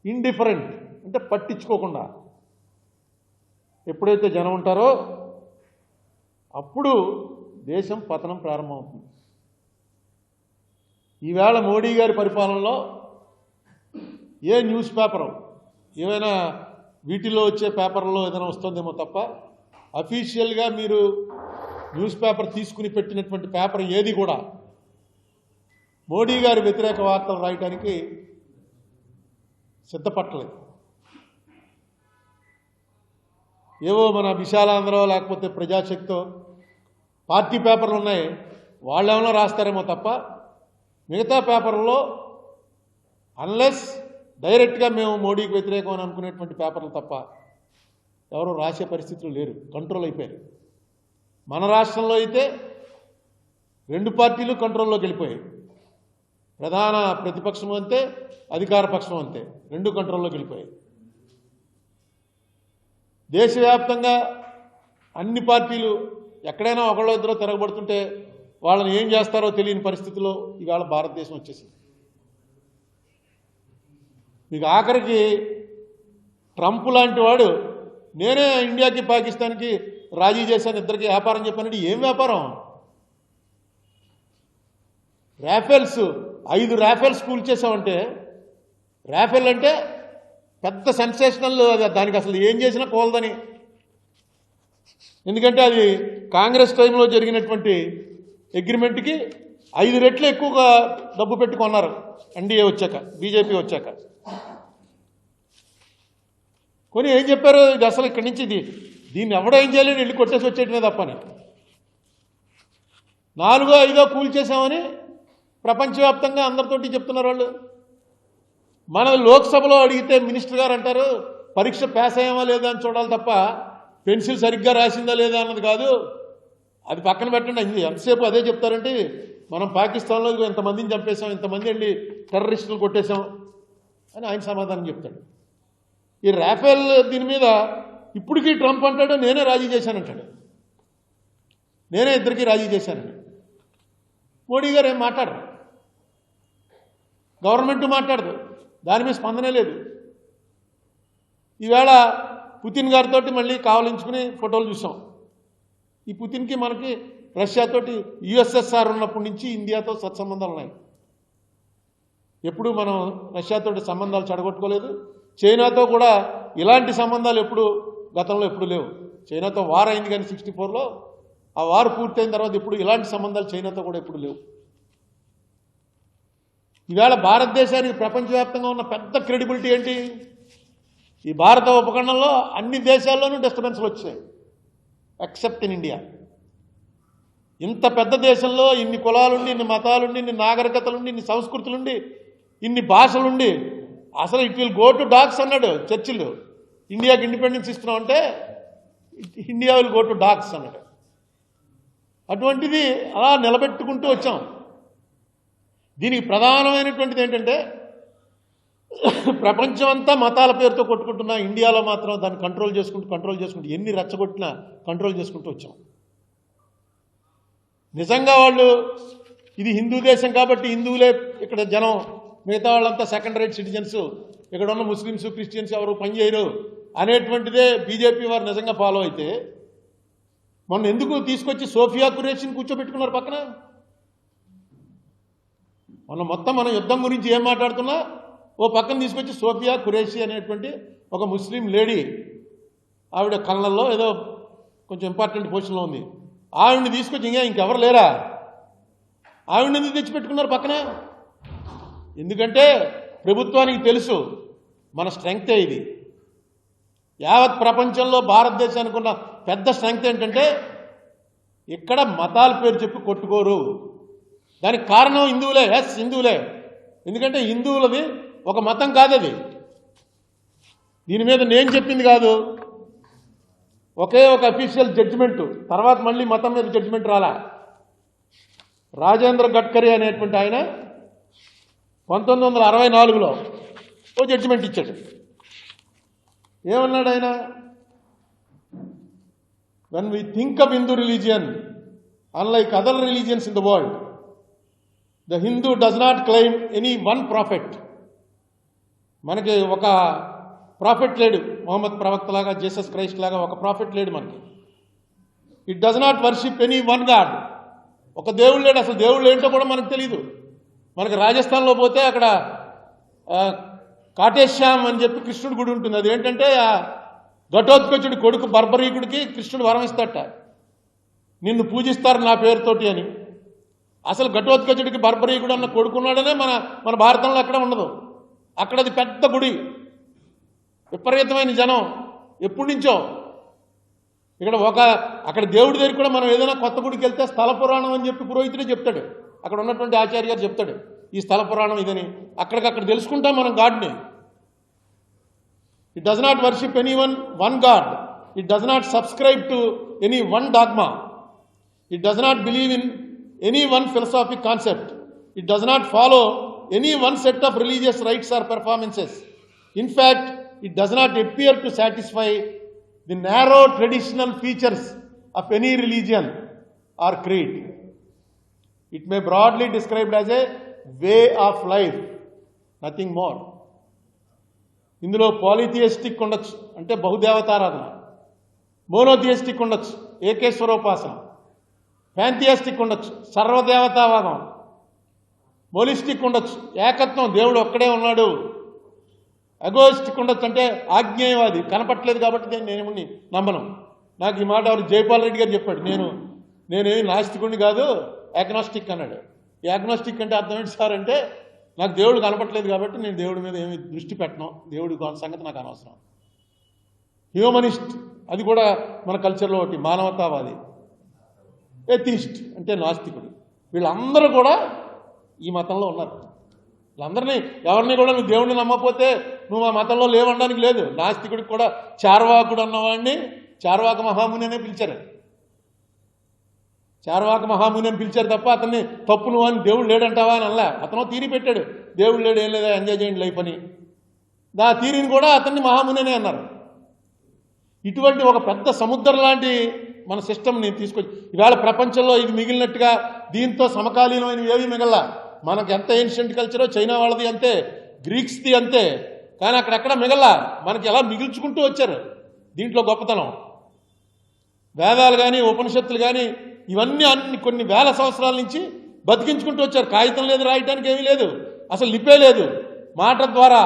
Indifferent అంటే పట్టించుకోకుండా ఎప్పుడైతే జనం ఉంటారో అప్పుడు దేశం పతనం ప్రారంభమవుతుంది. ఈవేళ మోడీ గారి పరిపాలనలో ఏ న్యూస్ పేపరు ఏమైనా వీటిల్లో వచ్చే పేపర్లో ఏదైనా వస్తుందేమో తప్ప అఫీషియల్గా మీరు న్యూస్ పేపర్ తీసుకుని పెట్టినటువంటి పేపర్ ఏది కూడా మోడీ గారి వ్యతిరేక వార్తలు రాయడానికి సిద్ధపట్టలేదు. ఏవో మన విశాలాంధ్రో లేకపోతే ప్రజాశక్తో పార్టీ పేపర్లు ఉన్నాయి, వాళ్ళు ఏమైనా రాస్తారేమో తప్ప మిగతా పేపర్లో అన్లెస్ డైరెక్ట్గా మేము మోడీకి వ్యతిరేకం అని అనుకునేటువంటి పేపర్లు తప్ప ఎవరు రాసే పరిస్థితులు లేరు, కంట్రోల్ అయిపోయారు. మన రాష్ట్రంలో అయితే 2 పార్టీలు కంట్రోల్లోకి వెళ్ళిపోయాయి. ప్రధాన ప్రతిపక్షం అంతే, అధికార పక్షం అంతే, 2 కంట్రోల్లోకి వెళ్ళిపోయాయి. దేశవ్యాప్తంగా అన్ని పార్టీలు ఎక్కడైనా ఒకళ్ళో ఇద్దరో తిరగబడుతుంటే వాళ్ళని ఏం చేస్తారో తెలియని పరిస్థితిలో ఇవాళ భారతదేశం వచ్చేసింది. మీకు ఆఖరికి ట్రంప్ లాంటి వాడు నేనే ఇండియాకి పాకిస్తాన్కి రాజీ చేశాను, ఇద్దరికి వ్యాపారం చెప్పానంటే ఏం వ్యాపారం? రాఫెల్స్ 5 రాఫెల్స్ కూల్చేసామంటే రాఫెల్ అంటే పెద్ద సెన్సేషనల్, దానికి అసలు ఏం చేసినా కోలదని. ఎందుకంటే అది కాంగ్రెస్ టైంలో జరిగినటువంటి అగ్రిమెంట్కి 5 రెట్లు ఎక్కువగా డబ్బు పెట్టి కొన్నారు ఎన్డీఏ వచ్చాక, బీజేపీ వచ్చాక. కొని ఏం చెప్పారు, ఇది అసలు ఇక్కడి నుంచి దీన్ని ఎవడేం చేయలేని వెళ్ళి కొట్టేసి వచ్చేటమే తప్పని 4, 5 కూల్చేసామని ప్రపంచవ్యాప్తంగా అందరితోటి చెప్తున్నారు వాళ్ళు. మన లోక్సభలో అడిగితే మినిస్టర్ గారు అంటారు పరీక్ష పాస్ అయ్యామా లేదా అని చూడాలి తప్ప పెన్సిల్ సరిగ్గా రాసిందా లేదా అన్నది కాదు, అది పక్కన పెట్టండి. ఎంతసేపు అదే చెప్తారంటే మనం పాకిస్తాన్లో ఇంతమందిని చంపేశాం, ఇంతమంది వెళ్ళి టెర్రరిస్టులు కొట్టేశాం అని ఆయన సమాధానం చెప్తాడు. ఈ రాఫెల్ దీని మీద ఇప్పటికీ ట్రంప్ అంటాడు నేనే రాజీ చేశానంటాడు, నేనే ఇద్దరికి రాజీ చేశానని. మోడీ గారు ఏం మాట్లాడరు, గవర్నమెంట్ మాట్లాడదు, దాని మీద స్పందనే లేదు. ఈవేళ పుతిన్ గారితో మళ్ళీ కావలించుకుని ఫోటోలు చూసాం. ఈ పుతిన్కి మనకి రష్యాతోటి యుఎస్ఎస్ఆర్ ఉన్నప్పటి నుంచి ఇండియాతో సత్సంబంధాలు ఉన్నాయి. ఎప్పుడు మనం రష్యాతోటి సంబంధాలు చెడగొట్టుకోలేదు, చైనాతో కూడా ఇలాంటి సంబంధాలు గతంలో ఎప్పుడు లేవు. చైనాతో వార్ అయింది కానీ 64లో, ఆ వార్ పూర్తయిన తర్వాత ఇప్పుడు ఇలాంటి సంబంధాలు చైనాతో కూడా ఎప్పుడు లేవు. ఈవేళ భారతదేశానికి ప్రపంచవ్యాప్తంగా ఉన్న పెద్ద క్రెడిబిలిటీ ఏంటి? ఈ భారత ఉపఖండంలో అన్ని దేశాల్లోనూ డిస్టర్బెన్స్లు వచ్చాయి ఎక్సెప్ట్ ఇన్ ఇండియా. ఇంత పెద్ద దేశంలో ఇన్ని కులాలుండి, ఇన్ని మతాలుండి, ఇన్ని నాగరికతలుండి, ఇన్ని సంస్కృతులుండి, ఇన్ని భాషలుండి అసలు it will go to dogs అన్నాడు చర్చిల్. ఇండియాకి ఇండిపెండెన్స్ ఇస్తున్నామంటే India will go to dogs అన్నాడు. అటువంటిది అలా నిలబెట్టుకుంటూ వచ్చాం. దీనికి ప్రధానమైనటువంటిది ఏంటంటే ప్రపంచమంతా మతాల పేరుతో కొట్టుకుంటున్నా, ఇండియాలో మాత్రం దాన్ని కంట్రోల్ చేసుకుంటూ ఎన్ని రెచ్చగొట్టినా కంట్రోల్ చేసుకుంటూ వచ్చాం. నిజంగా వాళ్ళు ఇది హిందూ దేశం కాబట్టి హిందువులే ఇక్కడ జనం, మిగతా వాళ్ళంతా సెకండ్ రేట్ సిటిజన్స్, ఇక్కడ ఉన్న ముస్లిమ్స్ క్రిస్టియన్స్ ఎవరు పనిచేయరు అనేటువంటిదే బీజేపీ వారు నిజంగా ఫాలో అయితే మొన్న ఎందుకు తీసుకొచ్చి సోఫియా ఖురేషిని కూర్చోబెట్టుకున్నారు పక్కన? మొత్తం మనం యుద్ధం గురించి ఏం మాట్లాడుతున్నా ఓ పక్కన తీసుకొచ్చి సోఫియా ఖురేషి అనేటువంటి ఒక ముస్లిం లేడీ, ఆవిడ కళ్ళల్లో ఏదో కొంచెం ఇంపార్టెంట్ పొజిషన్లో ఉంది, ఆవిడని తీసుకొచ్చి ఇంకెవరు లేరా, ఆవిడని ఎందుకు తెచ్చిపెట్టుకున్నారు పక్కన? ఎందుకంటే ప్రభుత్వానికి తెలుసు మన స్ట్రెంగ్తే ఇది. యావత్ ప్రపంచంలో భారతదేశానికి ఉన్న పెద్ద స్ట్రెంగ్త్ ఏంటంటే ఇక్కడ మతాల పేరు చెప్పి కొట్టుకోరు. దానికి కారణం హిందువులే. ఎస్, హిందువులే. ఎందుకంటే హిందువులది ఒక మతం కాదది. దీని మీద నేను చెప్పింది కాదు, ఒకే ఒక అఫీషియల్ జడ్జిమెంటు, తర్వాత మళ్ళీ మతం మీద జడ్జిమెంట్ రాలా. రాజేంద్ర గడ్కరీ అనేటువంటి ఆయన 1964లో ఓ జడ్జిమెంట్ ఇచ్చాడు. ఏమన్నాడు ఆయన? when we think of Hindu religion, unlike other religions in the world, the Hindu does not claim any one prophet. మనకి ఒక ప్రాఫిట్ లేడు, మొహమ్మద్ ప్రవక్త లాగా, జీసస్ క్రైస్ట్ లాగా ఒక ప్రాఫిట్ లేడు మనకి. It does not worship any one God. ఒక దేవుడు లేడు, అసలు దేవుళ్ళు ఏంటో కూడా మనకు తెలియదు. మనకి రాజస్థాన్లో పోతే అక్కడ కాటేశ్యామ్ అని చెప్పి కృష్ణుడి గుడి ఉంటుంది. అది ఏంటంటే ఘటోత్కచుడి కొడుకు బర్బరీకుడికి కృష్ణుడు వరం ఇస్తాట, నిన్ను పూజిస్తారు నా పేరుతోటి అని. అసలు ఘటోత్కచుడికి బర్బరీకుడు అన్న కొడుకున్నాడనే మన భారతంలో అక్కడ ఉండదు. అక్కడ అది పెద్ద గుడి, విపరీతమైన జనం ఎప్పటి నుంచో. ఇక్కడ అక్కడ దేవుడి దగ్గర కూడా మనం ఏదైనా కొత్త గుడికి వెళ్తే స్థల పురాణం అని చెప్పి పురోహితుడే చెప్తాడు, అక్కడ ఉన్నటువంటి ఆచార్య గారు చెప్తాడు ఈ స్థల పురాణం ఇదని. అక్కడికక్కడ తెలుసుకుంటాం మనం గాడ్ని. It does not worship any one god. It does not subscribe to any one dogma. It does not believe in any one philosophic concept. It does not follow any one set of religious rites or performances. In fact it does not appear to satisfy the narrow traditional features of any religion or creed. It may broadly described as a way of life, nothing more. ఇందులో పాలిథియిస్టిక్ ఉండొచ్చు, అంటే బహుదేవతారాధన. Monotheistic ఉండొచ్చు, ఏకేశ్వరోపాసన. ప్యాంథియిస్టిక్ ఉండొచ్చు, సర్వదేవతావాదం. మోలిస్టిక్ ఉండొచ్చు, ఏకత్వం, దేవుడు ఒక్కడే ఉన్నాడు. అగోయిస్టిక్ ఉండొచ్చు, అంటే ఆజ్ఞేయవాది, కనపట్లేదు కాబట్టి నేను నమ్మను. నాకు ఈ మాట ఎవరు జైపాల్ రెడ్డి గారు చెప్పాడు. నేనేమి నాస్తికుడిని కాదు, యాగ్నాస్టిక్ అన్నాడు. యాగ్నాస్టిక్ అంటే అర్థం ఏంటి సార్ అంటే, నాకు దేవుడు కనపట్లేదు కాబట్టి నేను దేవుడి మీద ఏమి దృష్టి పెట్టను, దేవుడి సంగతి నాకు అనవసరం. హ్యూమనిస్ట్, అది కూడా మన కల్చర్లో ఒకటి, మానవతావాది. ఎథిస్ట్ అంటే నాస్తికుడు. వీళ్ళందరూ కూడా ఈ మతంలో ఉన్నారు. వీళ్ళందరినీ ఎవరిని కూడా నువ్వు దేవుడిని నమ్మకపోతే నువ్వు ఆ మతంలో లేవనడానికి లేదు. నాస్తికుడికి కూడా చార్వాకుడు అన్నవాడిని చార్వాక మహాముని అనే పిలిచారు. చార్వాక మహాముని అని పిలిచారు తప్ప అతన్ని తప్పు నువ్వు అని దేవుడు లేడంటావా అని అనలే. అతను తీరి పెట్టాడు, దేవుడు లేడు, ఏం లేదా, ఎంజాయ్ చేయండి లైఫ్ అని. నా తీరిని కూడా అతన్ని మహాముని అనే అన్నారు. ఇటువంటి ఒక పెద్ద సముద్రం లాంటి మన సిస్టమ్ని తీసుకొచ్చి ఇవాళ ప్రపంచంలో ఇది మిగిలినట్టుగా దీంతో సమకాలీనమైనవి ఏవి మిగల. మనకు ఎంత ఏన్షియంట్ కల్చరో చైనా వాళ్ళది అంతే, గ్రీక్స్ది అంతే. కానీ అక్కడెక్కడ మిగల, మనకి ఎలా మిగిల్చుకుంటూ వచ్చారు. దీంట్లో గొప్పతనం వేదాలు కానీ ఉపనిషత్తులు కానీ ఇవన్నీ కొన్ని వేల సంవత్సరాల నుంచి బతికించుకుంటూ వచ్చారు. కాగితం లేదు, రాయటానికి ఏమీ లేదు, అసలు లిపే లేదు. మాట ద్వారా,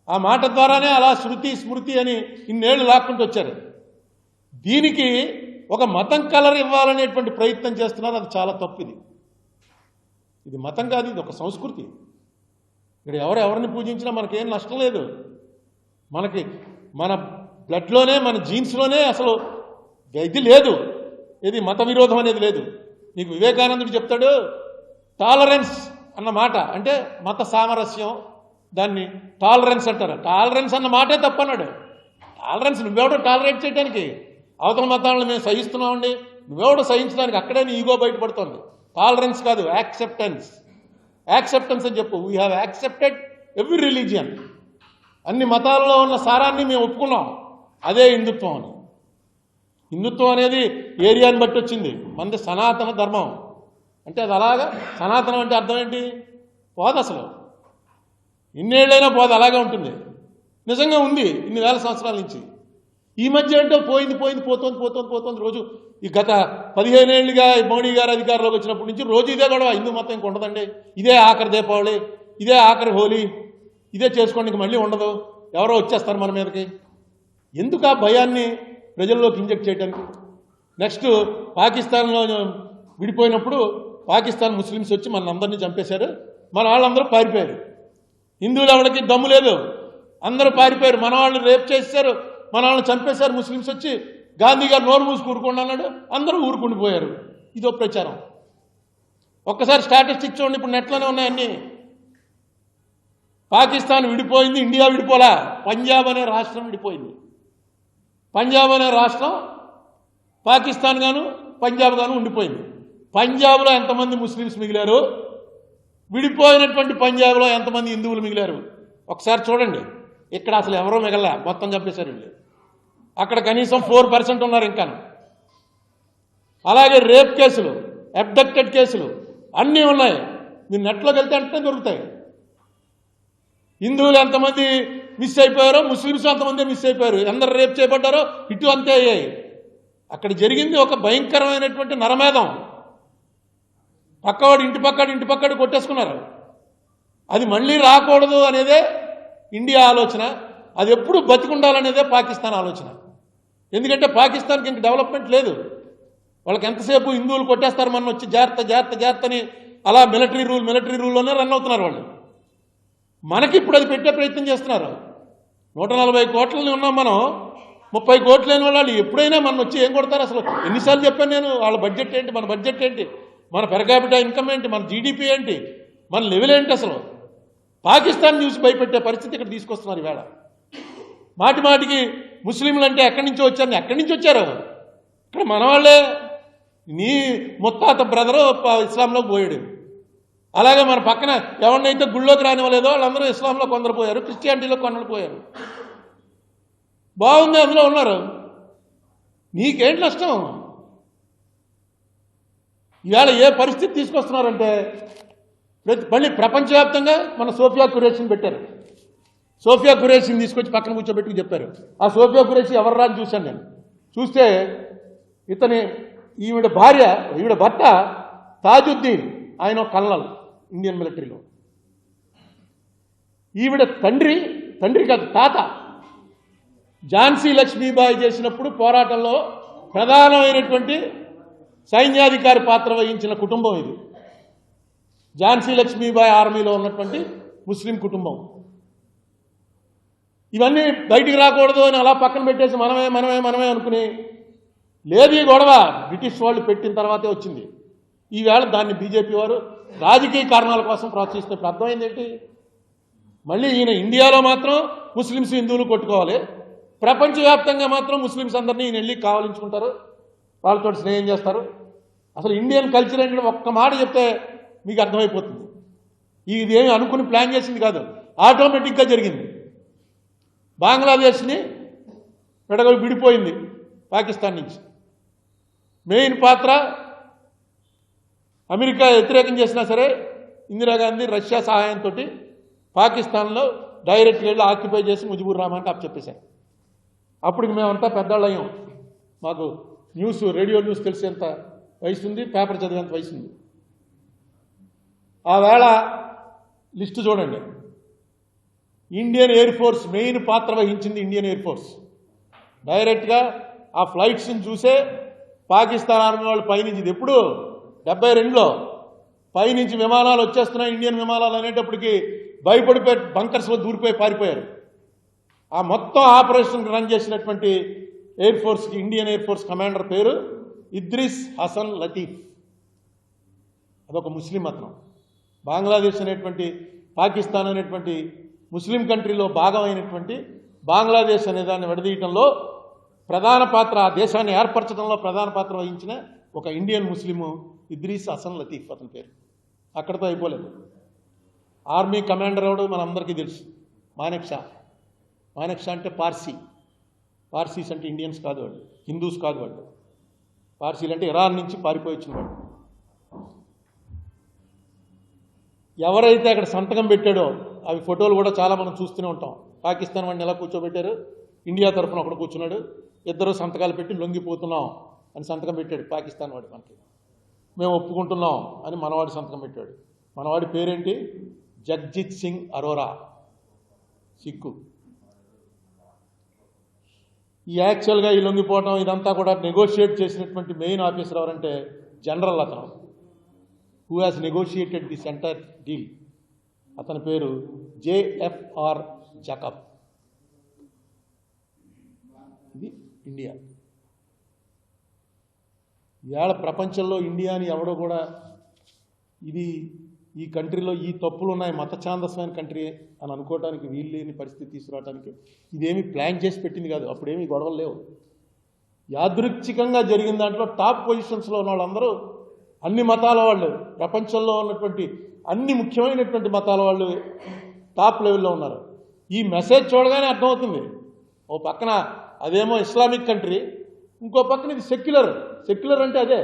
ఆ మాట ద్వారానే అలా శృతి స్మృతి అని ఇన్నేళ్లు లాక్కుంటూ వచ్చారు. దీనికి ఒక మతం కలర్ ఇవ్వాలనేటువంటి ప్రయత్నం చేస్తున్నారు. అది చాలా తప్పు. ఇది మతం కాదు, ఇది ఒక సంస్కృతి. ఇక్కడ ఎవరిని పూజించినా మనకేం నష్టం లేదు. మనకి మన బ్లడ్లోనే, మన జీన్స్లోనే అసలు ఇది లేదు, ఇది మత విరోధం అనేది లేదు. నీకు వివేకానందుడు చెప్తాడు, టాలరెన్స్ అన్న మాట అంటే మత సామరస్యం, దాన్ని టాలరెన్స్ అంటారు. టాలరెన్స్ అన్న మాటే తప్పన్నాడు. టాలరెన్స్ నువ్వెవడో టాలరేట్ చేయడానికి, అవతల మతాలను మేము సహిస్తున్నామండి, నువ్వెవడో సహించడానికి, అక్కడే నీ ఈగో బయటపడుతుంది. టాలరెన్స్ కాదు, యాక్సెప్టెన్స్. యాక్సెప్టెన్స్ అని చెప్పు. We have accepted every religion. అన్ని మతాలలో ఉన్న సారాన్ని మేము ఒప్పుకున్నాం. అదే హిందుత్వం అని. హిందుత్వం అనేది ఏరియాని బట్టి వచ్చింది. మనది సనాతన ధర్మం అంటే అది అలాగా. సనాతనం అంటే అర్థం ఏంటి? పోదు అసలు. ఇన్నేళ్ళైనా పోదు, అలాగే ఉంటుంది. నిజంగా ఉంది ఇన్ని వేల సంవత్సరాల నుంచి. ఈ మధ్య ఏంటో పోతుంది. రోజు ఈ గత 15 ఏళ్ళుగా మోడీ గారు అధికారంలోకి వచ్చినప్పటి నుంచి రోజు ఇదే గొడవ. హిందూ మతం ఇంక ఉండదండి, ఇదే ఆఖరి దీపావళి, ఇదే ఆఖరి హోలీ, ఇదే చేసుకోండి, మళ్ళీ ఉండదు, ఎవరో వచ్చేస్తారు మన మీదకి. ఎందుకు ఆ భయాన్ని ప్రజల్లోకి ఇంజెక్ట్ చేయడానికి? నెక్స్ట్ పాకిస్తాన్లో విడిపోయినప్పుడు పాకిస్తాన్ ముస్లిమ్స్ వచ్చి మన అందరినీ చంపేశారు. మన వాళ్ళందరూ పారిపోయారు. హిందువులు ఎవరికి దమ్ము లేదు, అందరూ పారిపోయారు. మన వాళ్ళని రేప్ చేశారు, మన వాళ్ళని చంపేశారు. ముస్లిమ్స్ వచ్చి గాంధీ గారు నోరు మూసి కూరుకోండి అన్నాడు, అందరూ ఊరుకుండిపోయారు. ఇదో ప్రచారం. ఒక్కసారి స్టాటిస్టిక్స్ చూడండి, ఇప్పుడు నెట్లోనే ఉన్నాయన్నీ. పాకిస్తాన్ విడిపోయింది, ఇండియా విడిపోలా. పంజాబ్ అనే రాష్ట్రం విడిపోయింది. పంజాబ్ అనే రాష్ట్రం పాకిస్తాన్ గాను పంజాబ్ గాను ఉండిపోయింది. పంజాబ్లో ఎంతమంది ముస్లిమ్స్ మిగిలారు, విడిపోయినటువంటి పంజాబ్లో ఎంతమంది హిందువులు మిగిలారు ఒకసారి చూడండి. ఇక్కడ అసలు ఎవరో మిగల, మొత్తం చంపేశారు వీళ్ళు. అక్కడ కనీసం 4% ఉన్నారు ఇంకా. అలాగే రేప్ కేసులు, అబ్డక్టెడ్ కేసులు అన్నీ ఉన్నాయి. మీరు నెట్లోకి వెళ్తే అంటే దొరుకుతాయి. హిందువులు ఎంతమంది మిస్ అయిపోయారో ముస్లిమ్స్ అంతమంది మిస్ అయిపోయారు. ఎందరు రేపు చేయబడ్డారో ఇటు అంతే అయ్యాయి. అక్కడ జరిగింది ఒక భయంకరమైనటువంటి నరమేధం. పక్కవాడు ఇంటి పక్కడు కొట్టేసుకున్నారు. అది మళ్ళీ రాకూడదు అనేదే ఇండియా ఆలోచన. అది ఎప్పుడు బతికుండాలనేదే పాకిస్తాన్ ఆలోచన. ఎందుకంటే పాకిస్తాన్కి ఇంక డెవలప్మెంట్ లేదు. వాళ్ళకి ఎంతసేపు హిందువులు కొట్టేస్తారు, మనం వచ్చి జాగ్రత్త అని అలా మిలిటరీ రూల్లోనే రన్ అవుతున్నారు వాళ్ళు. మనకి ఇప్పుడు అది పెట్టే ప్రయత్నం చేస్తున్నారు. 140 కోట్లని ఉన్నాం మనం, 30 కోట్లు లేని వాళ్ళు ఎప్పుడైనా మనం వచ్చి ఏం కొడతారు? అసలు ఎన్నిసార్లు చెప్పాను నేను, వాళ్ళ బడ్జెట్ ఏంటి, మన బడ్జెట్ ఏంటి, మన పెర్ క్యాపిటల్ ఇన్కమ్ ఏంటి, మన జీడిపి ఏంటి, మన లెవెల్ ఏంటి? అసలు పాకిస్తాన్ చూసి భయపెట్టే పరిస్థితి ఇక్కడ తీసుకొస్తున్నారు ఈవేళ. మాటికి ముస్లింలు అంటే ఎక్కడి నుంచి వచ్చారు? ఇక్కడ మన వాళ్ళే. నీ ముత్తాత బ్రదరు ఇస్లాంలోకి పోయాడు. అలాగే మన పక్కన ఎవరినైతే గుళ్ళోకి రానివ్వలేదో వాళ్ళందరూ ఇస్లాంలో కొందరు పోయారు, క్రిస్టియానిటీలో కొందరు పోయారు. బాగుంది, అందులో ఉన్నారు. నీకేంటి నష్టం? ఇవాళ ఏ పరిస్థితి తీసుకొస్తున్నారంటే మళ్ళీ ప్రపంచవ్యాప్తంగా మన సోఫియా ఖురేషిని పెట్టారు. సోఫియా ఖురేషిని తీసుకొచ్చి పక్కన కూర్చోబెట్టుకు చెప్పారు. ఆ సోఫియా ఖురేషి ఎవర్రా అని చూశాను నేను. చూస్తే ఈవిడ భార్య, ఈవిడ భర్త తాజుద్దీన్, ఆయన కల్నల్ ఇండియన్ మిలిటరీలో. ఈవిడ తండ్రి కాదు తాత ఝాన్సీ లక్ష్మీబాయి చేసినప్పుడు పోరాటంలో ప్రధానమైనటువంటి సైన్యాధికారి పాత్ర వహించిన కుటుంబం ఇది. ఝాన్సీ లక్ష్మీబాయి ఆర్మీలో ఉన్నటువంటి ముస్లిం కుటుంబం. ఇవన్నీ బయటికి రాకూడదు అని అలా పక్కన పెట్టేసి మనమే అనుకుని, లేదు ఈ గొడవ బ్రిటిష్ వాళ్ళు పెట్టిన తర్వాతే వచ్చింది. ఈవేళ దాన్ని బీజేపీ వారు రాజకీయ కారణాల కోసం ప్రోత్సహిస్తే అర్థమైంది ఏంటి? మళ్ళీ ఈయన ఇండియాలో మాత్రం ముస్లిమ్స్ హిందువులు కొట్టుకోవాలి, ప్రపంచవ్యాప్తంగా మాత్రం ముస్లిమ్స్ అందరినీ ఈయన వెళ్ళి కావలించుకుంటారు, వాళ్ళతో స్నేహం చేస్తారు. అసలు ఇండియన్ కల్చర్ ఏంటంటే ఒక్క మాట చెప్తే మీకు అర్థమైపోతుంది. ఇదేమి అనుకుని ప్లాన్ చేసింది కాదు, ఆటోమేటిక్గా జరిగింది. బంగ్లాదేశ్ని విడిపోయింది పాకిస్తాన్ నుంచి. మెయిన్ పాత్ర అమెరికా వ్యతిరేకం చేసినా సరే ఇందిరాగాంధీ రష్యా సహాయంతో పాకిస్తాన్లో డైరెక్ట్గా వెళ్ళి ఆక్యుపై చేసి ముజిబుర్ రహమాన్కి అప్పచెప్పేశారు. అప్పటికి మేమంతా పెద్దవాళ్ళు అయ్యాం. మాకు రేడియో న్యూస్ తెలిసేంత వయసు ఉంది, పేపర్ చదివేంత వయసు ఉంది. ఆ వేళ లిస్టు చూడండి. ఇండియన్ ఎయిర్ ఫోర్స్ మెయిన్ పాత్ర వహించింది. ఇండియన్ ఎయిర్ ఫోర్స్ డైరెక్ట్గా ఆ ఫ్లైట్స్ని చూసే పాకిస్తాన్ ఆర్మీ వాళ్ళు పైనుంచి, ఇది ఎప్పుడు 72లో పైనుంచి విమానాలు వచ్చేస్తున్నాయి ఇండియన్ విమానాలు అనేటప్పటికి భయపడిపోయి బంకర్స్లో దూరిపోయి పారిపోయారు. ఆ మొత్తం ఆపరేషన్ రన్ చేసినటువంటి ఎయిర్ ఫోర్స్కి ఇండియన్ ఎయిర్ ఫోర్స్ కమాండర్ పేరు ఇద్రిస్ హసన్ లతీఫ్. అదొక ముస్లిం అతను. బంగ్లాదేశ్ అనేటువంటి పాకిస్తాన్ అనేటువంటి ముస్లిం కంట్రీలో భాగమైనటువంటి బంగ్లాదేశ్ అనే దాన్ని విడదీయటంలో ప్రధాన పాత్ర, ఆ దేశాన్ని ఏర్పరచడంలో ప్రధాన పాత్ర వహించిన ఒక ఇండియన్ ముస్లిము ఇద్రిస్ హసన్ లతీఫ్ అతని పేరు. అక్కడితో అయిపోలేదు. ఆర్మీ కమాండర్ ఎవడు మనందరికీ తెలుసు, మానెక్ షా. మానెక్ షా అంటే పార్సీస్ అంటే ఇండియన్స్ కాదు వాళ్ళు, హిందూస్ కాదు వాళ్ళు. పార్సీలు అంటే ఇరాన్ నుంచి పారిపోయి వచ్చిన వాళ్ళు. ఎవరైతే అక్కడ సంతకం పెట్టాడో అవి ఫోటోలు కూడా చాలా మనం చూస్తూనే ఉంటాం. పాకిస్తాన్ వాడిని ఎలా కూర్చోబెట్టారు, ఇండియా తరఫున ఒకడు కూర్చున్నాడు, ఇద్దరు సంతకాలు పెట్టి లొంగిపోతున్నాం అని సంతకం పెట్టాడు పాకిస్తాన్ వాడు. మనకి మేము ఒప్పుకుంటున్నాం అని మనవాడి సంతకం పెట్టాడు. మనవాడి పేరేంటి? జగ్జిత్ సింగ్ అరోరా, సిక్కు. ఈ యాక్చువల్గా ఈ లొంగిపోవడం ఇదంతా కూడా నెగోషియేట్ చేసినటువంటి మెయిన్ ఆఫీసర్ ఎవరంటే జనరల్ అతను, who has negotiated this entire deal. అతని పేరు జేఎఫ్ఆర్ జాకబ్. ఇది ఇండియా. ఇవాళ ప్రపంచంలో ఇండియాని ఎవడో కూడా ఈ కంట్రీలో ఈ తప్పులు ఉన్నాయి, మత ఛాందస్మైన కంట్రీ అని అనుకోవడానికి వీలు లేని పరిస్థితి తీసుకురావడానికి ఇదేమి ప్లాన్ చేసి పెట్టింది కాదు. అప్పుడేమీ గొడవలు లేవు. యాదృచ్ఛికంగా జరిగిన దాంట్లో టాప్ పొజిషన్స్లో ఉన్న వాళ్ళందరూ అన్ని మతాల వాళ్ళు, ప్రపంచంలో ఉన్నటువంటి అన్ని ముఖ్యమైనటువంటి మతాల వాళ్ళు టాప్ లెవెల్లో ఉన్నారు. ఈ మెసేజ్ చూడగానే అర్థమవుతుంది. ఓ పక్కన అదేమో ఇస్లామిక్ కంట్రీ, ఇంకో పక్కన ఇది సెక్యులర్ అంటే అదే.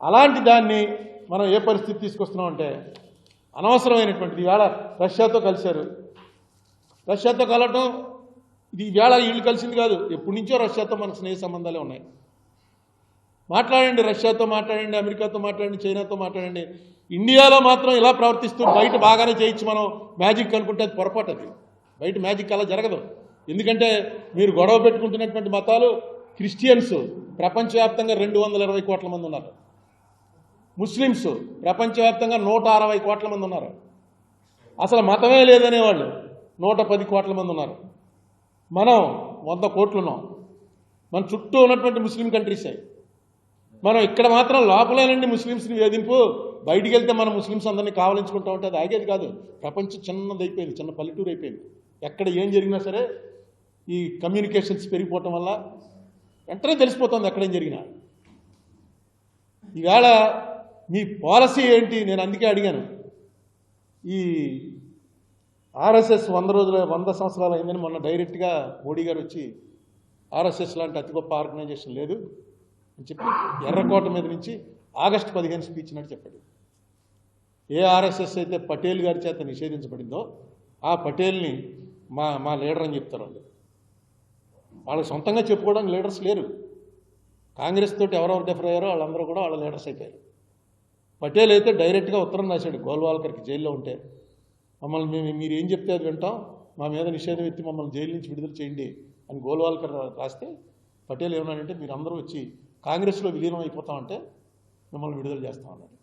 అలాంటి దాన్ని మనం ఏ పరిస్థితి తీసుకొస్తున్నాం అంటే అనవసరమైనటువంటిది. ఈవేళ రష్యాతో కలిశారు. రష్యాతో కలవటం ఇది ఈవేళ వీళ్ళు కలిసింది కాదు, ఎప్పటి నుంచో రష్యాతో మనకు స్నేహ సంబంధాలే ఉన్నాయి. మాట్లాడండి, రష్యాతో మాట్లాడండి, అమెరికాతో మాట్లాడండి, చైనాతో మాట్లాడండి. ఇండియాలో మాత్రం ఇలా ప్రవర్తిస్తూ బయట బాగానే చేయొచ్చు మనం మ్యాజిక్ అనుకుంటే అది పొరపాటు. అది బయట మ్యాజిక్ అలా జరగదు. ఎందుకంటే మీరు గొడవ పెట్టుకుంటున్నటువంటి మతాలు క్రిస్టియన్స్ ప్రపంచవ్యాప్తంగా 220 కోట్ల మంది ఉన్నారు. ముస్లిమ్స్ ప్రపంచవ్యాప్తంగా 160 కోట్ల మంది ఉన్నారు. అసలు మతమే లేదనేవాళ్ళు 110 కోట్ల మంది ఉన్నారు. మనం 100 కోట్లు ఉన్నాం. మన చుట్టూ ఉన్నటువంటి ముస్లిం కంట్రీసే. మనం ఇక్కడ మాత్రం లోపలేనండి ముస్లిమ్స్ని వేధింపు, బయటికి వెళ్తే మనం ముస్లిమ్స్ అందరినీ కావలించుకుంటా ఉంటే అది ఆగేది కాదు. ప్రపంచం చిన్నది అయిపోయింది, చిన్న పల్లెటూరు అయిపోయింది. ఎక్కడ ఏం జరిగినా సరే ఈ కమ్యూనికేషన్స్ పెరిగిపోవటం వల్ల వెంటనే తెలిసిపోతుంది ఎక్కడేం జరిగినా. ఈవేళ మీ పాలసీ ఏంటి? నేను అందుకే అడిగాను. ఈ ఆర్ఎస్ఎస్ 100 సంవత్సరాలు అయిందని మొన్న డైరెక్ట్గా మోడీ గారు వచ్చి ఆర్ఎస్ఎస్ లాంటి అతి గొప్ప ఆర్గనైజేషన్ లేదు అని చెప్పి ఎర్రకోట మీద నుంచి ఆగస్టు 15 స్పీచ్ నాడు చెప్పాడు. ఏ ఆర్ఎస్ఎస్ అయితే పటేల్ గారి చేత నిషేధించబడిందో ఆ పటేల్ని మా లీడర్ అని చెప్తారు వాళ్ళు. వాళ్ళకి సొంతంగా చెప్పుకోవడానికి లీడర్స్ లేరు. కాంగ్రెస్ తోటి ఎవరెవరు డిఫర్ అయ్యారో వాళ్ళందరూ కూడా వాళ్ళ లీడర్స్ అయిపోయారు. పటేల్ అయితే డైరెక్ట్గా ఉత్తరం రాశాడు గోల్వాల్కర్కి జైల్లో ఉంటే, మమ్మల్ని మీరు ఏం చెప్తే అది వింటాం, మా మీద నిషేధం ఎత్తి మమ్మల్ని జైలు నుంచి విడుదల చేయండి అని గోల్వాల్కర్ రాస్తే పటేల్ ఏమన్నాడంటే మీరు అందరూ వచ్చి కాంగ్రెస్లో విలీనం అయిపోతామంటే మిమ్మల్ని విడుదల చేస్తామన్నాడు.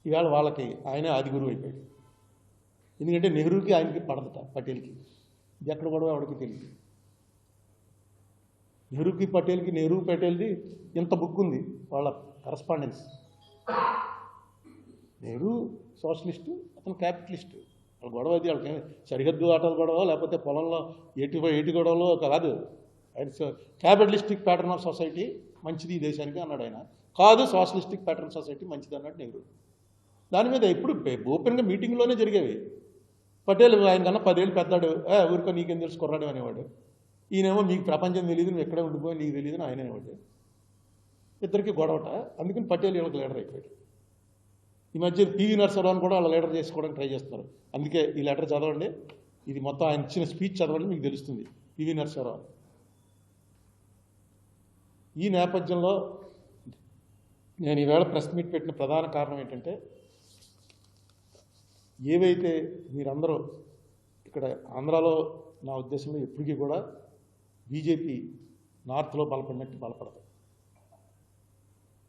ఈవేళ వాళ్ళకి ఆయనే ఆది గురువు అయిపోయాడు. ఎందుకంటే నెహ్రూకి ఆయనకి పడదట, పటేల్కి. ఇది ఎక్కడ కూడా ఎవరికి తెలియదు. నెహ్రూకి పటేల్కి, నెహ్రూ పటేల్ది ఇంత బుక్ ఉంది వాళ్ళ కరస్పాండెన్స్. నెహ్రూ సోషలిస్టు, అతను క్యాపిటలిస్టు. వాళ్ళ గొడవ అది. వాళ్ళకి సరిహద్దు ఆటల గొడవ లేకపోతే పొలంలో ఏటి గొడవలో కాదు. ఆయన క్యాపిటలిస్టిక్ ప్యాటర్న్ ఆఫ్ సొసైటీ మంచిది ఈ దేశానికి అన్నాడు ఆయన. కాదు, సోషలిస్టిక్ ప్యాటర్న్ సొసైటీ మంచిది అన్నాడు నెహ్రూ. దాని మీద ఇప్పుడు ఓపెన్గా మీటింగ్లోనే జరిగేవి. పటేల్ ఆయన కన్నా 10 ఏళ్ళు పెద్దాడు, ఊరికో నీకేం తెలుసు కుర్రాడు అనేవాడు. ఈయనేమో మీకు ప్రపంచం తెలియదు, నువ్వు ఎక్కడే ఉండిపోయి నీకు తెలియదు అని ఆయన అనేవాడు. ఇద్దరికి గొడవట. అందుకని పటేల్ వీళ్ళకి లీడర్ అయిపోయాడు. ఈ మధ్య పివి నరసింహరావుని కూడా వాళ్ళ లీడర్ చేసుకోవడానికి ట్రై చేస్తున్నారు. అందుకే ఈ లెటర్ చదవండి, ఇది మొత్తం ఆయన ఇచ్చిన స్పీచ్ చదవండి, మీకు తెలుస్తుంది పివి నరసింహరావు. ఈ నేపథ్యంలో నేను ఈవేళ ప్రెస్ మీట్ పెట్టిన ప్రధాన కారణం ఏంటంటే, ఏవైతే మీరందరూ ఇక్కడ ఆంధ్రాలో నా ఉద్దేశంలో ఎప్పటికీ కూడా బీజేపీ నార్త్లో బలపడినట్టు బలపడదు.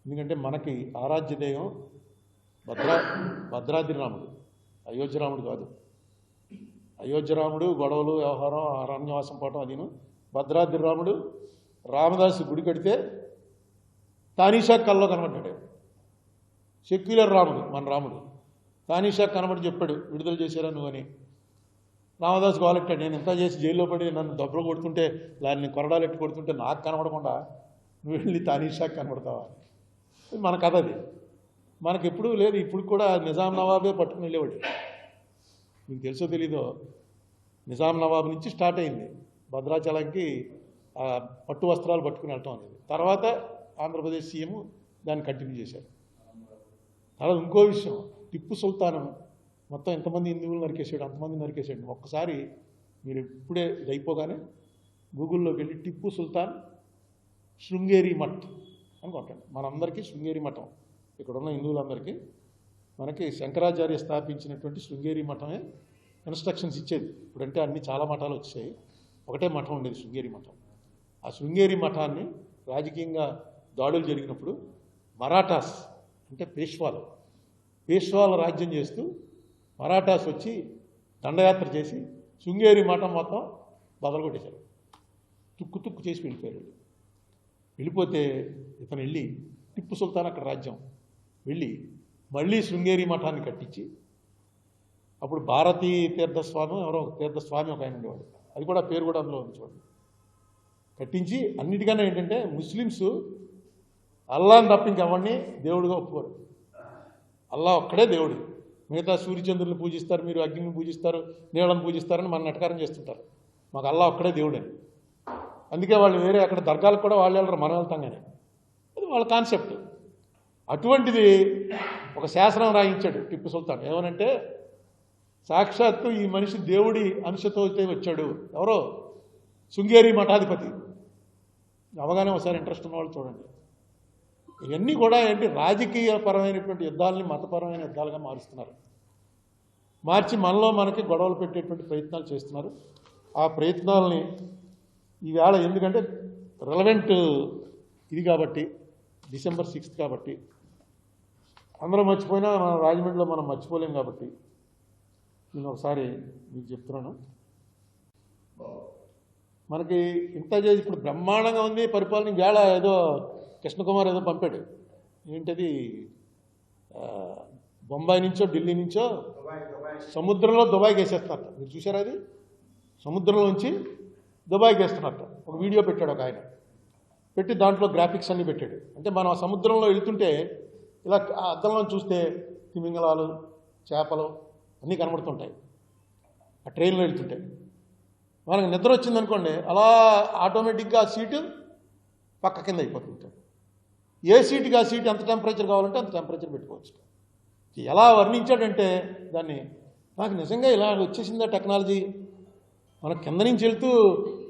ఎందుకంటే మనకి ఆరాధ్య దైవం భద్రాద్రి రాముడు, అయోధ్య రాముడు కాదు. అయోధ్య రాముడు గొడవలు, వ్యవహారం, అరణ్యవాసం పోవటం అదిను. భద్రాద్రి రాముడు రామదాసు గుడి కడితే తానీషా కల్లో కనబడ్డాడు. సెక్యులర్ రాముడు మన రాముడు. తానీషా కనబడి చెప్పాడు విడుదల చేశారా నువ్వు అని. రామదాస్ గోలెట్టాడు, నేను ఎంత చేసి జైల్లో పడి నన్ను దెబ్బలు కొడుతుంటే, దాన్ని కొరడాలు ఎట్టి కొడుతుంటే నాకు కనబడకుండా నువ్వు వెళ్ళి తానీషాకి కనబడతావా? మన కథ అది. మనకు ఎప్పుడూ లేదు. ఇప్పుడు కూడా నిజాం నవాబే పట్టుకుని వెళ్ళేవాడు. మీకు తెలుసో తెలీదో, నిజాం నవాబు నుంచి స్టార్ట్ అయింది భద్రాచలంకి పట్టు వస్త్రాలు పట్టుకుని వెళ్ళటం అనేది. తర్వాత ఆంధ్రప్రదేశ్ సీఎం దాన్ని కంటిన్యూ చేశారు. తర్వాత ఇంకో విషయం, టిప్పు సుల్తాన్ మొత్తం ఎంతమంది హిందువులు నరికేసాడు, అంతమంది నరికేసాడు. ఒక్కసారి మీరు ఇప్పుడే ఇది అయిపోగానే గూగుల్లోకి వెళ్ళి టిప్పు సుల్తాన్ శృంగేరి మఠ్ అని కొట్టండి. మనందరికీ శృంగేరి మఠం, ఇక్కడున్న హిందువులందరికీ మనకి శంకరాచార్య స్థాపించినటువంటి శృంగేరి మఠమే ఇన్స్ట్రక్షన్స్ ఇచ్చేది. ఇప్పుడంటే అన్ని చాలా మఠాలు వచ్చాయి, ఒకటే మఠం ఉండేది శృంగేరి మఠం. ఆ శృంగేరి మఠాన్ని రాజకీయంగా దాడులు జరిగినప్పుడు మరాఠాస్ అంటే పేష్వాల రాజ్యం చేస్తూ మరాఠాస్ వచ్చి దండయాత్ర చేసి శృంగేరి మఠం మొత్తం బదలగొట్టేశారు. తుక్కు చేసి వెళ్ళిపోయారు. వెళ్ళిపోతే ఇతను వెళ్ళి టిప్పు సుల్తాన్ అక్కడ రాజ్యం వెళ్ళి మళ్ళీ శృంగేరి మఠాన్ని కట్టించి, అప్పుడు భారతీ తీర్థస్వామి ఎవరో తీర్థస్వామి ఒక ఆయన ఉండేవాడు, అది కూడా పేరు కూడా అందులో ఉంది చూడండి. కట్టించి అన్నిటికన్నా ఏంటంటే ముస్లిమ్స్ అల్లాని తప్ప ఇంకెవరిని దేవుడిగా ఒప్పుకోరు. అల్లా ఒక్కడే దేవుడు. మిగతా సూర్యచంద్రులను పూజిస్తారు, మీరు అగ్నిని పూజిస్తారు, నీళ్ళను పూజిస్తారని మన నటకారం చేస్తుంటారు. మాకు అల్లా ఒక్కడే దేవుడని. అందుకే వాళ్ళు వేరే అక్కడ దర్గాలకు కూడా వాళ్ళు వెళ్ళరు, మనం వెళ్తాం. కానీ అది వాళ్ళ కాన్సెప్ట్. అటువంటిది ఒక శాసనం రాయించాడు టిప్పు సుల్తాన్. ఏమనంటే సాక్షాత్తు ఈ మనిషి దేవుడి అంశతో వచ్చాడు. ఎవరో శృంగేరి మఠాధిపతి. అవగానే ఒకసారి ఇంట్రెస్ట్ ఉన్న వాళ్ళు చూడండి. ఇవన్నీ కూడా ఏంటి, రాజకీయపరమైనటువంటి యుద్ధాలని మతపరమైన యుద్ధాలుగా మారుస్తున్నారు. మార్చి మనలో మనకి గొడవలు పెట్టేటువంటి ప్రయత్నాలు చేస్తున్నారు. ఆ ప్రయత్నాలని ఈవేళ ఎందుకంటే రెలవెంట్ ఇది కాబట్టి, December 6th కాబట్టి, అందరూ మర్చిపోయినా మన రాజమండ్రిలో మనం మర్చిపోలేం కాబట్టి నేను ఒకసారి మీకు చెప్తున్నాను. మనకి ఇంత చేసి ఇప్పుడు బ్రహ్మాండంగా ఉంది పరిపాలన. వేళ ఏదో కృష్ణకుమార్ ఏదో పంపాడు, ఏంటది బొంబాయి నుంచో ఢిల్లీ నుంచో సముద్రంలో దుబాయ్కి వేసేస్తున్నట్ట. మీరు చూసారా? అది సముద్రంలోంచి దుబాయ్కి వేస్తున్నట్ట. ఒక వీడియో పెట్టాడు ఒక ఆయన, పెట్టి దాంట్లో గ్రాఫిక్స్ అన్నీ పెట్టాడు. అంటే మనం ఆ సముద్రంలో వెళ్తుంటే ఇలా ఆ అద్దంలో చూస్తే తిమింగలాలు, చేపలు అన్నీ కనబడుతుంటాయి ఆ ట్రైన్లో వెళ్తుంటే. మనకు నిద్ర వచ్చిందనుకోండి, అలా ఆటోమేటిక్గా ఆ సీటు పక్క కింద అయిపోతుంటాడు. ఏ సీటుకి ఆ సీటు ఎంత టెంపరేచర్ కావాలంటే అంత టెంపరేచర్ పెట్టుకోవచ్చు. ఎలా వర్ణించాడంటే దాన్ని, నాకు నిజంగా ఇలా వచ్చేసిందా టెక్నాలజీ. మన కింద నుంచి వెళ్తూ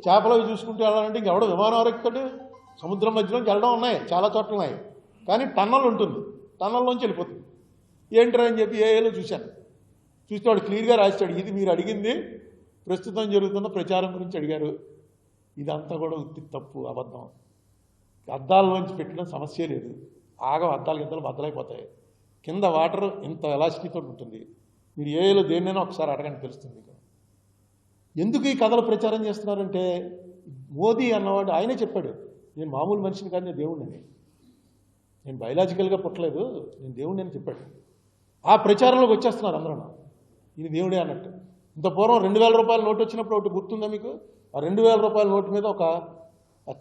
చేపలు చూసుకుంటూ వెళ్ళాలంటే ఇంకెవడో విమానం వరకుతాడు. సముద్రం మధ్యలోకి వెళ్ళడం ఉన్నాయి, చాలా చోట్ల ఉన్నాయి. కానీ టన్నల్ ఉంటుంది, టన్నల్లోంచి వెళ్ళిపోతుంది. ఏంట్రా అని చెప్పి ఏలో చూశాను. చూస్తే వాడు క్లియర్గా రాశాడు, ఇది మీరు అడిగింది ప్రస్తుతం జరుగుతున్న ప్రచారం గురించి అడిగారు. ఇదంతా కూడా ఉత్తి తప్పు, అబద్ధం. అద్దాల్లోంచి పెట్టిన సమస్య లేదు. అద్దాలు గిద్దలు బద్దలైపోతాయి. కింద వాటర్ ఇంత ఎలాస్టిక్తో ఉంటుంది. మీరు ఏలో దేన్నైనా ఒకసారి అడగండి, తెలుస్తుంది మీకు. ఎందుకు ఈ కథలు ప్రచారం చేస్తున్నారంటే, మోదీ అన్నవాడు ఆయనే చెప్పాడు, నేను మామూలు మనిషిని కాదు, నేను దేవుడిని, నేను బయలాజికల్గా పుట్టలేదు, నేను దేవుడిని అని చెప్పాడు. ఆ ప్రచారంలోకి వచ్చేస్తున్నారు అందరూ, ఇది దేవుడే అన్నట్టు. ఇంత పూర్వం 2000 రూపాయల నోటు వచ్చినప్పుడు ఒకటి గుర్తుందా మీకు? ఆ 2000 రూపాయల నోటు మీద ఒక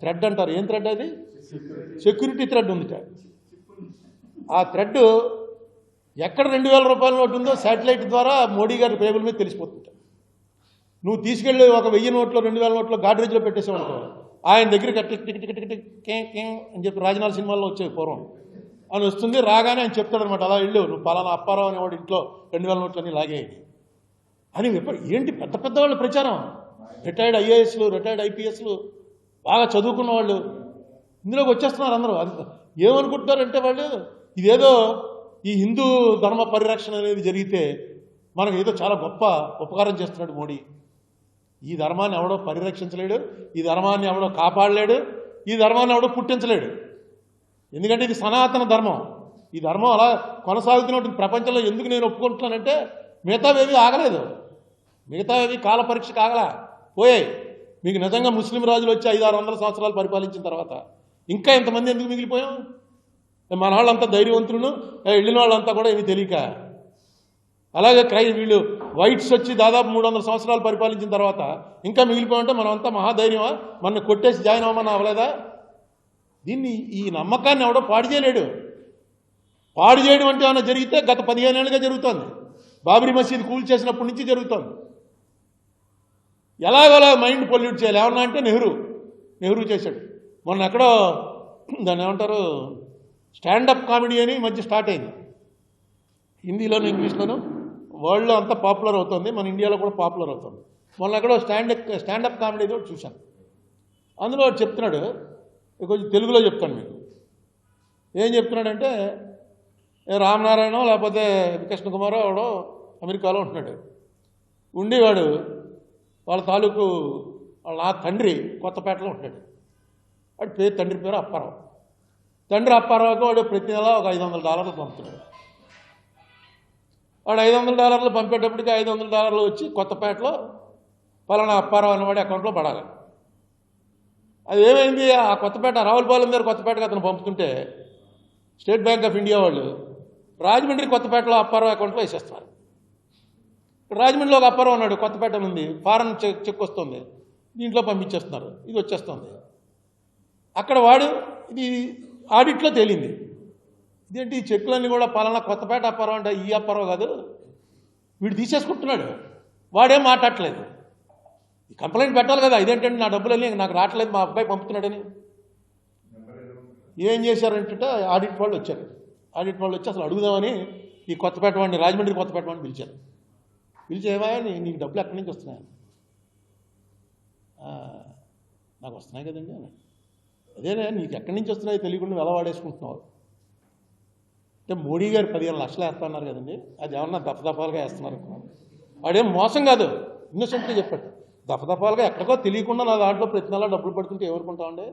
థ్రెడ్ అంటారు. ఏం థ్రెడ్ అది? సెక్యూరిటీ థ్రెడ్ ఉందిట. ఆ థ్రెడ్ ఎక్కడ 2000 రూపాయల నోటు ఉందో శాటిలైట్ ద్వారా మోడీ గారి టేబుల్ మీద తెలిసిపోతుంట. నువ్వు తీసుకెళ్ళి ఒక 1000 నోట్లో 2000 నోట్లో గాడ్రేజ్లో పెట్టేసేవాడు, ఆయన దగ్గరికి tick tick tick tick tick అని చెప్పి రాజనాథ్ సినిమాల్లో వచ్చేది పూర్వం అని వస్తుంది. రాగానే ఆయన చెప్తాడు అనమాట, అలా వెళ్ళు నువ్వు పలానా అప్పారావు అనేవాడు ఇంట్లో 2000 నోట్లన్నీ లాగేయండి అని. ఏంటి పెద్ద పెద్ద వాళ్ళు ప్రచారం, రిటైర్డ్ ఐఏఎస్లు, రిటైర్డ్ ఐపీఎస్లు, బాగా చదువుకున్న వాళ్ళు ఇందులోకి వచ్చేస్తున్నారు అందరూ. అది ఏమనుకుంటున్నారంటే వాళ్ళు, ఇదేదో ఈ హిందూ ధర్మ పరిరక్షణ అనేది జరిగితే మనకు ఏదో చాలా గొప్ప ఉపకారం చేస్తున్నాడు మోడీ. ఈ ధర్మాన్ని ఎవడో పరిరక్షించలేడు, ఈ ధర్మాన్ని ఎవడో కాపాడలేడు, ఈ ధర్మాన్ని ఎవడో పుట్టించలేడు. ఎందుకంటే ఇది సనాతన ధర్మం. ఈ ధర్మం అలా కొనసాగుతున్నటువంటి ప్రపంచంలో ఎందుకు నేను ఒప్పుకుంటున్నానంటే, మిగతావేవి ఆగలేదు, మిగతావేవి కాల పరీక్షకు ఆగలా, పోయాయి. మీకు నిజంగా ముస్లిం రాజులు వచ్చి 500-600 సంవత్సరాలు పరిపాలించిన తర్వాత ఇంకా ఇంతమంది ఎందుకు మిగిలిపోయాం? మన వాళ్ళంతా ధైర్యవంతులను, వెళ్ళిన వాళ్ళంతా కూడా ఏమీ తెలియక. అలాగే వీళ్ళు వైట్స్ వచ్చి దాదాపు 300 సంవత్సరాలు పరిపాలించిన తర్వాత ఇంకా మిగిలిపోయామంటే మనం అంతా మహాధైర్యమా? మన కొట్టేసి జాయిన్ అవ్వమని అవ్వలేదా? దీన్ని, ఈ నమ్మకాన్ని ఎవడో పాడు చేయలేడు. పాడు చేయడం అంటే ఏమైనా జరిగితే గత 15 ఏళ్ళుగా జరుగుతోంది. బాబరీ మసీద్ కూల్ చేసినప్పటి నుంచి జరుగుతోంది. ఎలాగోలా మైండ్ పొల్యూట్ చేయాలి. ఏమన్నా అంటే నెహ్రూ చేశాడు. మొన్న ఎక్కడో దాన్ని ఏమంటారు, స్టాండప్ కామెడీ అని మధ్య స్టార్ట్ అయింది. హిందీలోను ఇంగ్లీష్లోను వరల్డ్లో అంతా పాపులర్ అవుతుంది, మన ఇండియాలో కూడా పాపులర్ అవుతుంది. మొన్న ఎక్కడో స్టాండప్ కామెడీ కూడా చూశాను. అందులో చెప్తున్నాడు, కొంచెం తెలుగులో చెప్తాను మీకు. ఏం చెప్తున్నాడంటే, రామనారాయణ లేకపోతే కృష్ణకుమారో వాడో అమెరికాలో ఉంటున్నాడు. ఉండేవాడు వాళ్ళ తాలూకు వాళ్ళ నా తండ్రి కొత్తపేటలో ఉంటాడు. వాడి తండ్రి పేరు అప్పారావు. తండ్రి అప్పారావుకి వాడు ప్రతి నెల ఒక $500 పంపుతున్నాడు. వాడు $500 పంపేటప్పటికి $500 వచ్చి కొత్తపేటలో పలానా అప్పారావు అనేవాడి అకౌంట్లో పడాలి. అది ఏమైంది, ఆ కొత్తపేట రావులపాలెం దగ్గర కొత్తపేటకి అతను పంపుతుంటే స్టేట్ బ్యాంక్ ఆఫ్ ఇండియా వాళ్ళు రాజమండ్రి కొత్తపేటలో అప్పారావు అకౌంట్లో వేసేస్తున్నారు. రాజమండ్రిలో ఒక అప్పారావు ఉన్నాడు, కొత్తపేట ఉంది, ఫారెన్ చెక్ వస్తుంది, దీంట్లో పంపించేస్తున్నారు, ఇది వచ్చేస్తుంది. అక్కడ వాడు ఇది ఆడిట్లో తేలింది, ఇదేంటి ఈ చెక్కులన్నీ కూడా పలానా కొత్తపేట అప్పారావు అంటే ఈ అప్పారావు కాదు, వీడు తీసేసుకుంటున్నాడు, వాడేం మాట్లాడట్లేదు. కంప్లైంట్ పెట్టాలి కదా, ఇదేంటంటే నా డబ్బులన్నీ నాకు రావట్లేదు, మా అబ్బాయి పంపుతున్నాడని. ఏం చేశారంటే ఆడిట్ వాళ్ళు వచ్చారు, ఆడిట్ వాళ్ళు వచ్చి అసలు అడుగుదామని ఈ కొత్తపేట వాడిని, రాజమండ్రి కొత్తపేట వాడిని పిలిచారు. పిలిచి ఏమా నీకు డబ్బులు ఎక్కడి నుంచి వస్తున్నాయని. నాకు వస్తున్నాయి కదండి అని. అదేనే నీకు ఎక్కడి నుంచి వస్తున్నాయో తెలియకుండా ఎలా వాడేసుకుంటున్నావు అంటే మోడీ గారు 15 లక్షలు వేస్తున్నారు కదండి, అది ఏమన్నా దఫదఫాలుగా వేస్తున్నారు. వాడేం మోసం కాదు, ఇన్నోసెంట్గా చెప్పాడు. దఫదఫాలుగా ఎక్కడికో తెలియకుండా నా దాంట్లో ప్రతి నెల డబ్బులు పడుతుంటే ఎవరుకుంటామండి.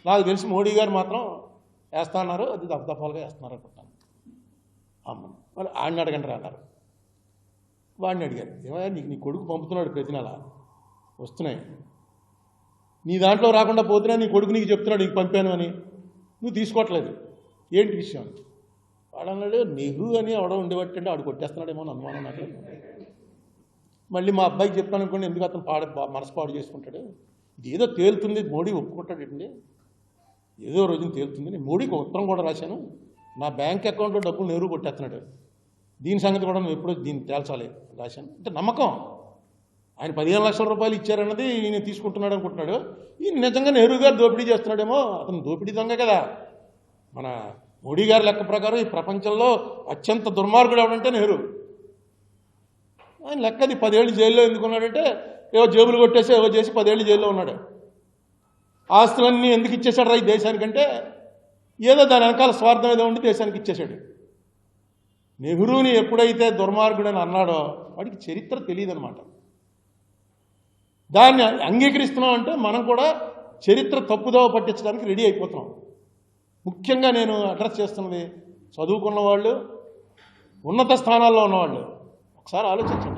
నాకు తెలిసి మోడీ గారు మాత్రం వేస్తా అన్నారు, అది దఫదఫాలుగా వేస్తున్నారు అనుకుంటాను. అమ్మ మరి ఆడిని అడగండి అన్నారు. వాడిని అడిగారు, ఏమయ్యా నీకు నీ కొడుకు పంపుతున్నాడు ప్రతి నెల వస్తున్నాయి, నీ దాంట్లో రాకుండా పోతున్నా నీ కొడుకు నీకు చెప్తున్నాడు నీకు పంపాను అని, నువ్వు తీసుకోవట్లేదు, ఏంటి విషయం? వాడు అన్నాడు నెహ్రూ అని ఎవడో ఉండేవాటంటే ఆడు కొట్టేస్తున్నాడేమో అని అనుమానం నాకు. మళ్ళీ మా అబ్బాయికి చెప్పాను అనుకోండి, ఎందుకు అతను మనసు పాడు చేసుకుంటాడు, ఇది ఏదో తేలుతుంది, మోడీ ఒప్పుకుంటాడండి, ఏదో రోజున తేలుతుంది. నేను మోడీకి ఉత్తరం కూడా రాశాను, నా బ్యాంక్ అకౌంట్లో డబ్బులు నెహ్రూ కొట్టేస్తున్నాడు, దీని సంగతి కూడా నువ్వు ఎప్పుడో దీన్ని తేల్చాలి రాశాను. అంటే నమ్మకం, ఆయన 15 లక్షల రూపాయలు ఇచ్చారన్నది ఈయన తీసుకుంటున్నాడు అనుకుంటున్నాడు. ఈయన నిజంగా నెహ్రూ గారు దోపిడీ చేస్తున్నాడేమో, అతను దోపిడీ దొంగ కదా. మన మోడీ గారి లెక్క ప్రకారం ఈ ప్రపంచంలో అత్యంత దుర్మార్గుడు ఎవడంటే నెహ్రూ. ఆయన లెక్కది 10 ఏళ్ళు జైల్లో ఎందుకున్నాడంటే ఏవో జేబులు కొట్టేసి ఏవో చేసి 10 ఏళ్ళు జైల్లో ఉన్నాడు. ఆస్తులన్నీ ఎందుకు ఇచ్చేశాడు రా ఈ దేశానికంటే ఏదో దాని వెనకాల స్వార్థం ఏదో ఉండి దేశానికి ఇచ్చేశాడు. నెహ్రూని ఎప్పుడైతే దుర్మార్గుడని అన్నాడో వాడికి చరిత్ర తెలియదనమాట. దాన్ని అంగీకరిస్తున్నాం అంటే మనం కూడా చరిత్ర తప్పుదోవ పట్టించడానికి రెడీ అయిపోతున్నాం. ముఖ్యంగా నేను అడ్రస్ చేస్తున్నది చదువుకున్న వాళ్ళు, ఉన్నత స్థానాల్లో ఉన్నవాళ్ళు. ఒకసారి ఆలోచించండి.